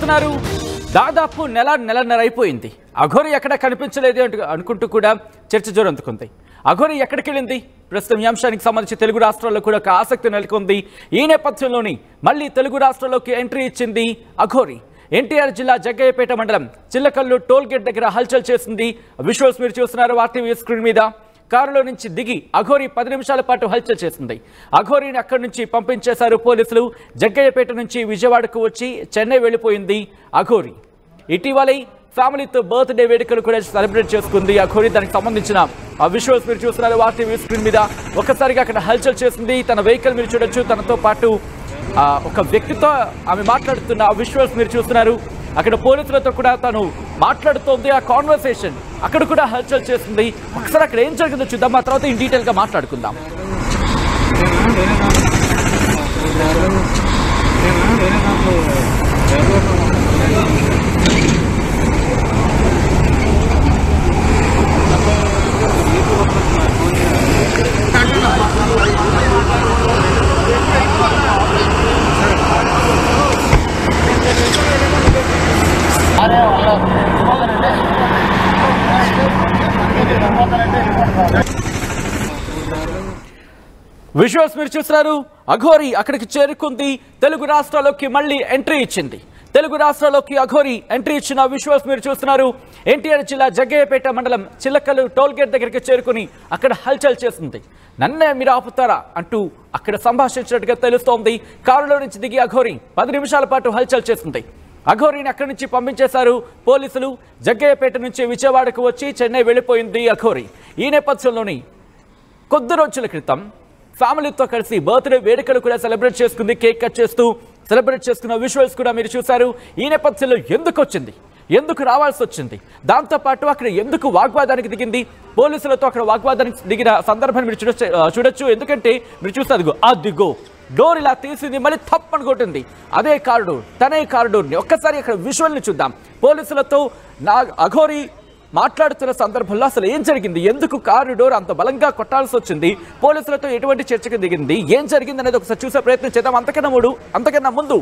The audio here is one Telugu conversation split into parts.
చూస్తున్నారు దాదాపు నెలన్నర అయిపోయింది. అఘోరి ఎక్కడ కనిపించలేదు అనుకుంటూ కూడా చర్చ జోరందుకుంది. అఘోరి ఎక్కడికి వెళ్ళింది? ప్రస్తుతం ఈ అంశానికి సంబంధించి తెలుగు రాష్ట్రాల్లో కూడా ఒక ఆసక్తి నెలకొంది. ఈ నేపథ్యంలోని మళ్ళీ తెలుగు రాష్ట్రాల్లోకి ఎంట్రీ ఇచ్చింది అఘోరి. ఎన్టీఆర్ జిల్లా జగ్గయ్యపేట మండలం చిల్లకల్లు టోల్ గేట్ దగ్గర హల్చల్ చేసింది. విజువల్స్ మీరు చూస్తున్నారు ఆర్టీవీ స్క్రీన్ మీద. కారులో నుంచి దిగి అఘోరి 10 నిమిషాల పాటు హల్చల్ చేసింది. అఘోరిని అక్కడి నుంచి పంపించేశారు పోలీసులు. జగ్గయ్యపేట నుంచి విజయవాడకు వచ్చి చెన్నై వెళ్ళిపోయింది అఘోరి. ఇటీవలే ఫ్యామిలీతో బర్త్డే వేడుకలు కూడా సెలబ్రేట్ చేసుకుంది అఘోరి. దానికి సంబంధించిన ఆ విజువల్స్ మీరు చూస్తున్నారు ఆర్టీవీ స్క్రీన్ మీద. ఒక్కసారిగా అక్కడ హల్చల్ చేసింది. తన వెహికల్ మీరు చూడొచ్చు. తనతో పాటు ఒక వ్యక్తితో ఆమె మాట్లాడుతున్న ఆ విజువల్స్ మీరు చూస్తున్నారు. అక్కడ పోలీసులతో కూడా తను మాట్లాడుతోంది. ఆ కాన్వర్సేషన్ అక్కడ కూడా హల్చల్ చేస్తుంది. ఒకసారి అక్కడ ఏం జరిగిందో చూద్దాం. ఆ తర్వాత ఇన్ డీటెయిల్ గా మాట్లాడుకుందాం. విజువల్స్ మీరు చూస్తున్నారు. అఘోరి అక్కడికి చేరుకుంది. తెలుగు రాష్ట్రాల్లోకి మళ్ళీ ఎంట్రీ ఇచ్చింది. తెలుగు రాష్ట్రాల్లోకి అఘోరి ఎంట్రీ ఇచ్చిన విజువల్స్ మీరు చూస్తున్నారు. ఎన్టీఆర్ జిల్లా జగ్గయ్యపేట మండలం చిల్లకల్లు టోల్ గేట్ దగ్గరికి చేరుకుని అక్కడ హల్చల్ చేసింది. నన్నే మీరు ఆపుతారా అంటూ అక్కడ సంభాషించినట్టుగా తెలుస్తోంది. కారులో నుంచి దిగి అఘోరి 10 నిమిషాల పాటు హల్చల్ చేసింది. అఘోరిని అక్కడి నుంచి పంపించేశారు పోలీసులు. జగ్గయ్యపేట నుంచి విజయవాడకు వచ్చి చెన్నై వెళ్ళిపోయింది అఘోరి. ఈ నేపథ్యంలోని కొద్ది రోజుల క్రితం ఫ్యామిలీతో కలిసి బర్త్డే వేడుకలు కూడా సెలబ్రేట్ చేసుకుంది. కేక్ కట్ చేస్తూ సెలబ్రేట్ చేసుకున్న విజువల్స్ కూడా మీరు చూశారు. ఈ నేపథ్యంలో ఎందుకు వచ్చింది, ఎందుకు రావాల్సి వచ్చింది, దాంతోపాటు అక్కడ ఎందుకు వాగ్వాదానికి దిగింది, పోలీసులతో అక్కడ వాగ్వాదానికి దిగిన సందర్భాన్ని మీరు చూడొచ్చు. ఎందుకంటే మీరు చూస్తారు అదిగో డోర్ ఇలా తీసింది, మళ్ళీ తప్పని కొట్టింది. అదే కారిడోర్, తనే కారిడోర్ని. ఒక్కసారి అక్కడ విజువల్ని చూద్దాం. పోలీసులతో అఘోరి మాట్లాడుతున్న సందర్భంలో అసలు ఏం జరిగింది, ఎందుకు కారిడోర్ అంత బలంగా కొట్టాల్సి వచ్చింది, పోలీసులతో ఎటువంటి చర్చకు దిగింది, ఏం జరిగింది అనేది ఒకసారి చూసే ప్రయత్నం చేద్దాం. అంతకన్నా ముందు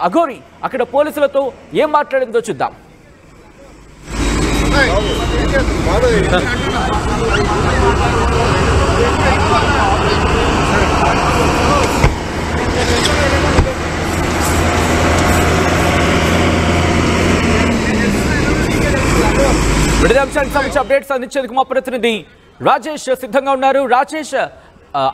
అఘోరి అక్కడ పోలీసులతో ఏం మాట్లాడిందో చూద్దాం. విడుదల అంశానికి సంబంధించి అప్డేట్స్ అందించేందుకు మా ప్రతినిధి రాజేష్ సిద్ధంగా ఉన్నారు. రాజేష్,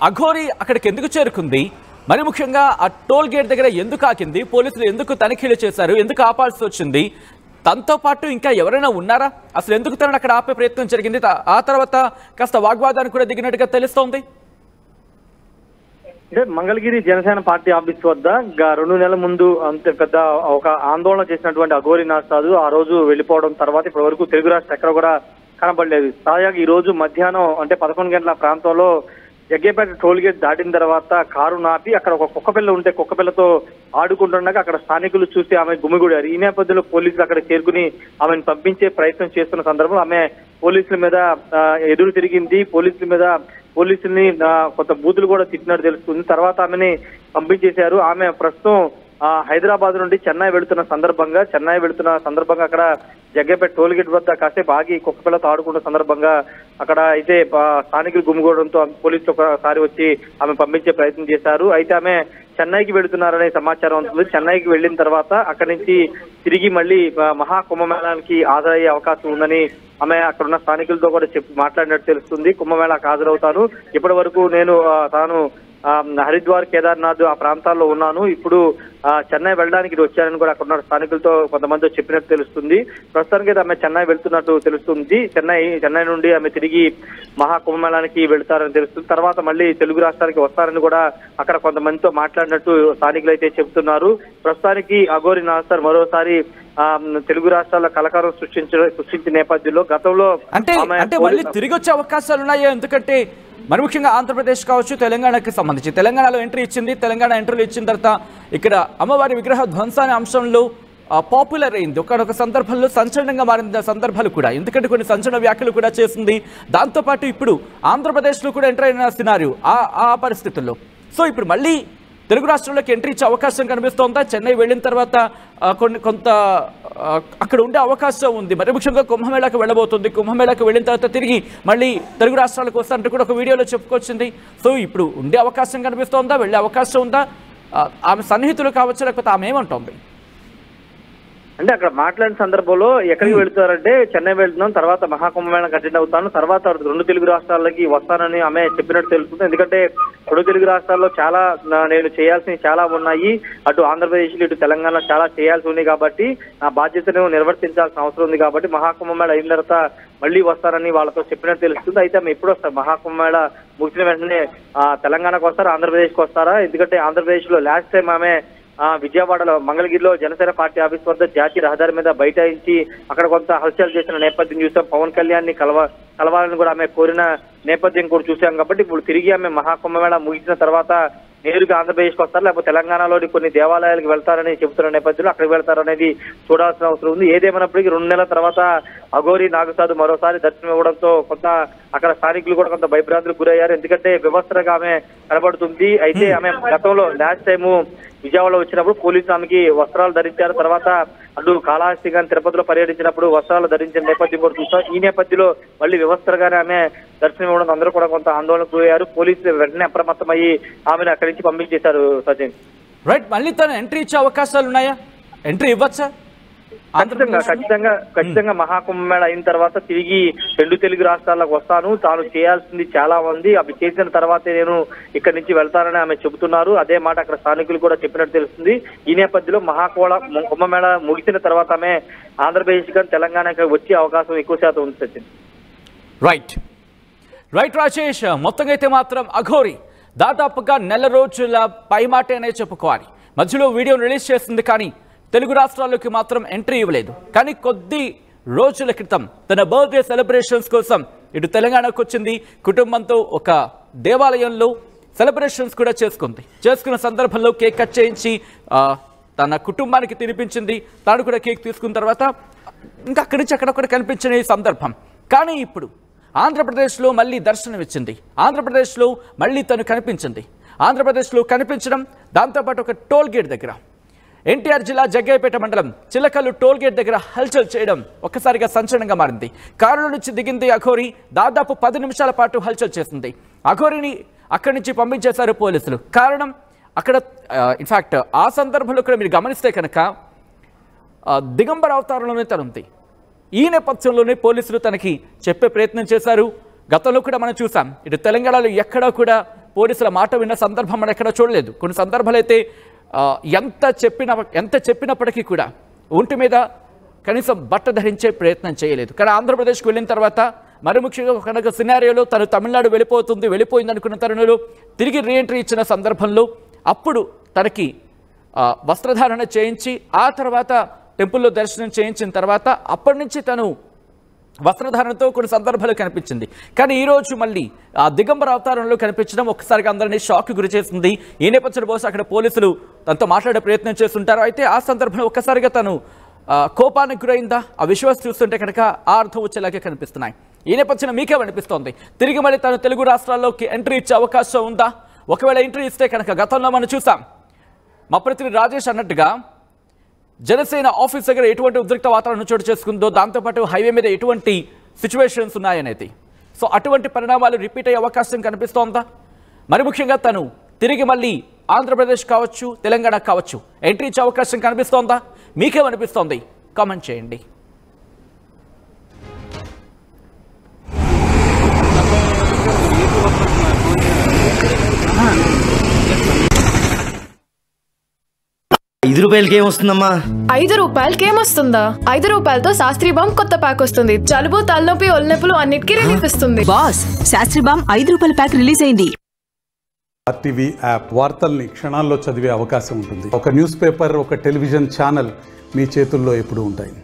అఘోరి అక్కడికి ఎందుకు చేరుకుంది, మరి ముఖ్యంగా ఆ టోల్ గేట్ దగ్గర ఎందుకు ఆకింది, పోలీసులు ఎందుకు తనిఖీలు చేశారు, ఎందుకు ఆపాల్సి వచ్చింది, తనతో పాటు ఇంకా ఎవరైనా ఉన్నారా, అసలు ఎందుకు తనని అక్కడ ఆపే ప్రయత్నం జరిగింది, ఆ తర్వాత కాస్త వాగ్వాదానికి కూడా దిగినట్టుగా తెలుస్తోంది. మంగళగిరి జనసేన పార్టీ ఆఫీస్ వద్ద 2 నెలల ముందు అంత పెద్ద ఒక ఆందోళన చేసినటువంటి అఘోరి నాసాదు ఆ రోజు వెళ్ళిపోవడం తర్వాత ఇప్పటి వరకు తెలుగు రాష్ట్రం ఎక్కడ కూడా కనబడలేదు. తాజాగా ఈ రోజు మధ్యాహ్నం అంటే 11 గంటల ప్రాంతంలో జగ్గయ్యపేట టోల్ గేట్ దాటిన తర్వాత కారు నాపి అక్కడ ఒక కుక్కపిల్ల ఉంటే కుక్కపిల్లతో ఆడుకుంటుండగా అక్కడ స్థానికులు చూసి ఆమె గుమిగూడారు. ఈ నేపథ్యంలో పోలీసులు అక్కడ చేరుకుని ఆమెను పంపించే ప్రయత్నం చేస్తున్న సందర్భంలో ఆమె పోలీసుల మీద ఎదురు తిరిగింది. పోలీసుల్ని కొంత బూతులు కూడా తిట్టినట్టు తెలుస్తుంది. తర్వాత ఆమెని పంపించేశారు. ఆమె ప్రస్తుతం హైదరాబాద్ నుండి చెన్నై వెళుతున్న సందర్భంగా అక్కడ జగ్గయ్యపేట టోల్ గేట్ వద్ద కాసేపు ఆగి కుక్కపిల్లతో ఆడుకున్న సందర్భంగా అక్కడ అయితే స్థానికులు గుమిగూడడంతో పోలీసులు ఒకసారి వచ్చి ఆమె పంపించే ప్రయత్నం చేశారు. అయితే ఆమె చెన్నైకి వెళుతున్నారనే సమాచారం ఉంటుంది. చెన్నైకి వెళ్లిన తర్వాత అక్కడి నుంచి తిరిగి మళ్ళీ మహాకుంభమేళానికి హాజరయ్యే అవకాశం ఉందని ఆమె అక్కడ ఉన్న స్థానికులతో కూడా మాట్లాడినట్టు తెలుస్తుంది. కుంభమేళాకు హాజరవుతాను, ఇప్పటి వరకు తాను హరిద్వార్, కేదార్నాథ్ ఆ ప్రాంతాల్లో ఉన్నాను, ఇప్పుడు చెన్నై వెళ్ళడానికి వచ్చానని కూడా అక్కడ ఉన్న స్థానికులతో కొంతమంది చెప్పినట్టు తెలుస్తుంది. ప్రస్తుతానికి అయితే ఆమె చెన్నై వెళ్తున్నట్టు తెలుస్తుంది. చెన్నై నుండి ఆమె తిరిగి మహాకుంభమేళానికి వెళ్తారని తెలుస్తుంది. తర్వాత మళ్ళీ తెలుగు రాష్ట్రానికి వస్తారని కూడా అక్కడ కొంతమందితో మాట్లాడినట్టు స్థానికులు అయితే చెబుతున్నారు. ప్రస్తుతానికి అఘోరి నాసర్ మరోసారి తెలుగు రాష్ట్రాల కలకారం సృష్టించిన నేపథ్యంలో గతంలో అంటే మళ్ళీ తిరిగి వచ్చే అవకాశాలు ఉన్నాయా? ఎందుకంటే మరి ముఖ్యంగా ఆంధ్రప్రదేశ్ కావచ్చు, తెలంగాణకి సంబంధించి తెలంగాణలో ఎంట్రీ ఇచ్చింది. తెలంగాణ ఎంట్రీలు ఇచ్చిన తర్వాత ఇక్కడ అమ్మవారి విగ్రహ ధ్వంసాన్ని అంశంలో పాపులర్ అయింది. ఒకనొక సందర్భంలో సంచలనంగా మారిన సందర్భాలు కూడా, ఎందుకంటే కొన్ని సంచలన వ్యాఖ్యలు కూడా చేసింది. దాంతోపాటు ఇప్పుడు ఆంధ్రప్రదేశ్లో కూడా ఎంటర్ అయిన సినారియో ఆ పరిస్థితుల్లో. సో ఇప్పుడు మళ్ళీ తెలుగు రాష్ట్రాల్లోకి ఎంట్రీ ఇచ్చే అవకాశం కనిపిస్తోందా? చెన్నై వెళ్ళిన తర్వాత కొంత అక్కడ ఉండే అవకాశం ఉంది. మరి ముఖ్యంగా కుంభమేళాకు వెళ్ళబోతుంది. కుంభమేళాకు వెళ్ళిన తర్వాత తిరిగి మళ్ళీ తెలుగు రాష్ట్రాలకు వస్తారంటే కూడా ఒక వీడియోలో చెప్పుకొచ్చింది. సో ఇప్పుడు ఉండే అవకాశం కనిపిస్తోందా? వెళ్ళే అవకాశం ఉందా? ఆమె సన్నిహితులు కావచ్చు, లేకపోతే ఆమె ఏమంటోంది? అంటే అక్కడ మాట్లాడిన సందర్భంలో ఎక్కడికి వెళ్తారంటే చెన్నై వెళ్తున్నాం, తర్వాత మహాకుంభమేళాకి అటెండ్ అవుతాను, తర్వాత 2 తెలుగు రాష్ట్రాలకి వస్తానని ఆమె చెప్పినట్టు తెలుస్తుంది. ఎందుకంటే 2 తెలుగు రాష్ట్రాల్లో చాలా నేను చేయాల్సినవి చాలా ఉన్నాయి. అటు ఆంధ్రప్రదేశ్లో ఇటు తెలంగాణ చాలా చేయాల్సి ఉంది కాబట్టి నా బాధ్యతను నిర్వర్తించాల్సిన అవసరం ఉంది కాబట్టి మహాకుంభమేళ అయిన తర్వాత మళ్ళీ వస్తారని వాళ్ళతో చెప్పినట్టు తెలుస్తుంది. అయితే ఆమె ఎప్పుడు వస్తారు? మహాకుంభమేళ ముగిసిన వెంటనే తెలంగాణకు వస్తారా, ఆంధ్రప్రదేశ్కి వస్తారా? ఎందుకంటే ఆంధ్రప్రదేశ్ లో లాస్ట్ టైం ఆమె విజయవాడలో మంగళగిరిలో జనసేన పార్టీ ఆఫీస్ వద్ద జాతీయ రహదారి మీద బైఠాయించి అక్కడ కొంత హల్చల్ చేసిన నేపథ్యం చూసాం. పవన్ కళ్యాణ్ ని కలవాలని కూడా ఆమె కోరిన నేపథ్యం కూడా చూసాం. కాబట్టి ఇప్పుడు తిరిగి ఆమె మహాకుంభమేళ ముగిసిన తర్వాత నేరుగా ఆంధ్రప్రదేశ్కి వస్తారు, లేకపోతే తెలంగాణలోని కొన్ని దేవాలయాలకు వెళ్తారని చెబుతున్న నేపథ్యంలో అక్కడికి వెళ్తారనేది చూడాల్సిన అవసరం ఉంది. ఏదేమైనప్పటికీ 2 నెలల తర్వాత అఘోరి నాగసాధు మరోసారి దర్శనం ఇవ్వడంతో కొంత అక్కడ స్థానికులు కూడా కొంత భయభ్రాంతులకు గురయ్యారు. ఎందుకంటే వ్యవస్థగా ఆమె కనబడుతుంది. అయితే ఆమె గతంలో లాస్ట్ టైము విజయవాడలో వచ్చినప్పుడు పోలీసులు ఆమెకి వస్త్రాలు ధరించారు. తర్వాత అటు కాళహస్తి గాని తిరుపతిలో పర్యటించినప్పుడు వస్త్రాలు ధరించిన నేపథ్యం కూడా చూస్తాం. ఈ నేపథ్యంలో మళ్ళీ వ్యవస్థగానే ఆమె దర్శనం ఇవ్వడం అందరూ కూడా కొంత ఆందోళనకు గురయ్యారు. పోలీసులు వెంటనే అప్రమత్తమయ్యి ఆమెను అక్కడి నుంచి పంపించేశారు. సచిన్, రైట్, మళ్ళీ తను ఎంట్రీ ఇచ్చే అవకాశాలు ఉన్నాయా? ఎంట్రీ ఇవ్వచ్చా? ఖచ్చితంగా మహాకుంభమేళ అయిన తర్వాత తిరిగి 2 తెలుగు రాష్ట్రాలకు వస్తాను, తాను చేయాల్సింది చాలా ఉంది, అవి చేసిన తర్వాతే నేను ఇక్కడి నుంచి వెళ్తానని ఆమె చెబుతున్నారు. అదే మాట అక్కడ స్థానికులు కూడా చెప్పినట్టు తెలుస్తుంది. ఈ నేపథ్యంలో కుంభమేళ ముగిసిన తర్వాత ఆమె ఆంధ్రప్రదేశ్ కానీ తెలంగాణకి వచ్చే అవకాశం ఎక్కువ శాతం ఉంది. సచిన్, రైట్ రాజేష్, మొత్తంగా అయితే మాత్రం అఘోరి దాదాపుగా నెల రోజుల పైమాటేనే చెప్పుకోవాలి. మధ్యలో వీడియో రిలీజ్ చేస్తుంది, కానీ తెలుగు రాష్ట్రాల్లోకి మాత్రం ఎంట్రీ ఇవ్వలేదు. కానీ కొద్ది రోజుల క్రితం తన బర్త్డే సెలబ్రేషన్స్ కోసం ఇటు తెలంగాణకు వచ్చింది. కుటుంబంతో ఒక దేవాలయంలో సెలబ్రేషన్స్ కూడా చేసుకున్న సందర్భంలో కేక్ కట్ చేయించి తన కుటుంబానికి తినిపించింది. తాను కూడా కేక్ తీసుకున్న తర్వాత ఇంకా అక్కడి నుంచి అక్కడొక్కడ కనిపించిన ఈ సందర్భం. కానీ ఇప్పుడు ఆంధ్రప్రదేశ్లో మళ్ళీ దర్శనం ఇచ్చింది. ఆంధ్రప్రదేశ్లో మళ్ళీ తను కనిపించింది. ఆంధ్రప్రదేశ్లో కనిపించడం, దాంతోపాటు ఒక టోల్ గేట్ దగ్గర ఎన్టీఆర్ జిల్లా జగ్గయ్యపేట మండలం చిలకల్లు టోల్ గేట్ దగ్గర హల్చల్ చేయడం ఒక్కసారిగా సంచలనంగా మారింది. కారులో నుంచి దిగింది అఘోరి. దాదాపు 10 నిమిషాల పాటు హల్చల్ చేసింది. అఘోరిని అక్కడి నుంచి పంపించేశారు పోలీసులు. కారణం అక్కడ ఇన్ఫాక్ట్ ఆ సందర్భంలో కూడా మీరు గమనిస్తే కనుక దిగంబర అవతారంలోనే తనుంది. ఈ నేపథ్యంలోనే పోలీసులు తనకి చెప్పే ప్రయత్నం చేశారు. గతంలో కూడా మనం చూసాం, ఇటు తెలంగాణలో ఎక్కడా కూడా పోలీసుల మాట విన్న సందర్భం మనం ఎక్కడా చూడలేదు. కొన్ని సందర్భాలు అయితే ఎంత చెప్పినప్పటికీ కూడా ఒంటి మీద కనీసం బట్ట ధరించే ప్రయత్నం చేయలేదు. కానీ ఆంధ్రప్రదేశ్కి వెళ్ళిన తర్వాత మరి ముఖ్యంగా కనుక సినారియోలో తను తమిళనాడు వెళ్ళిపోయింది అనుకున్న తరుణంలో తిరిగి రీఎంట్రీ ఇచ్చిన సందర్భంలో అప్పుడు తనకి వస్త్రధారణ చేయించి ఆ తర్వాత టెంపుల్లో దర్శనం చేయించిన తర్వాత అప్పటి నుంచి తను వస్త్రధారణతో కొన్ని సందర్భాలు కనిపించింది. కానీ ఈరోజు మళ్ళీ ఆ దిగంబర అవతారంలో కనిపించడం ఒక్కసారిగా అందరినీ షాక్ గురి చేస్తుంది. ఈ నేపథ్యంలో బహుశా అక్కడ పోలీసులు తనతో మాట్లాడే ప్రయత్నం చేస్తుంటారు. అయితే ఆ సందర్భంలో ఒక్కసారిగా తను కోపానికి గురైందా? ఆ విశ్వాసం చూస్తుంటే కనుక ఆ అర్థం వచ్చేలాగే కనిపిస్తున్నాయి. ఈ నేపథ్యంలో మీకేమనిపిస్తోంది? తిరిగి మళ్ళీ తను తెలుగు రాష్ట్రాల్లోకి ఎంట్రీ ఇచ్చే అవకాశం ఉందా? ఒకవేళ ఎంట్రీ ఇస్తే కనుక గతంలో మనం చూసాం, మా ప్రతినిధి రాజేష్ అన్నట్టుగా జనసేన ఆఫీస్ దగ్గర ఎటువంటి ఉద్రిక్త వాతావరణం చోటు చేసుకుందో, దాంతోపాటు హైవే మీద ఎటువంటి సిచ్యువేషన్స్ ఉన్నాయనేది. సో అటువంటి పరిణామాలు రిపీట్ అయ్యే అవకాశం కనిపిస్తోందా? మరి ముఖ్యంగా తను తిరిగి మళ్ళీ ఆంధ్రప్రదేశ్ కావచ్చు, తెలంగాణ కావచ్చు ఎంట్రీ ఇచ్చే అవకాశం కనిపిస్తోందా? మీకేమనిపిస్తోంది? కామెంట్ చేయండి. ₹5 ఏమొస్తుందమ్మా? ₹5 5 రూపాయలతో శాస్త్రీ బామ్ కొత్త ప్యాక్ వస్తుంది. జలుబు, తలనొప్పి, ఒళ్ళనొప్పులు అన్నిటికీ రిలీఫ్ ఇస్తుంది. Boss, Shastri balm ₹5 pack release అయింది. RTV యాప్ వార్తల్ని క్షణాల్లో చదివే అవకాశం ఉంటుంది. ఒక న్యూస్ పేపర్, ఒక టెలివిజన్ ఛానల్ మీ చేతుల్లో ఎప్పుడూ ఉంటాయి.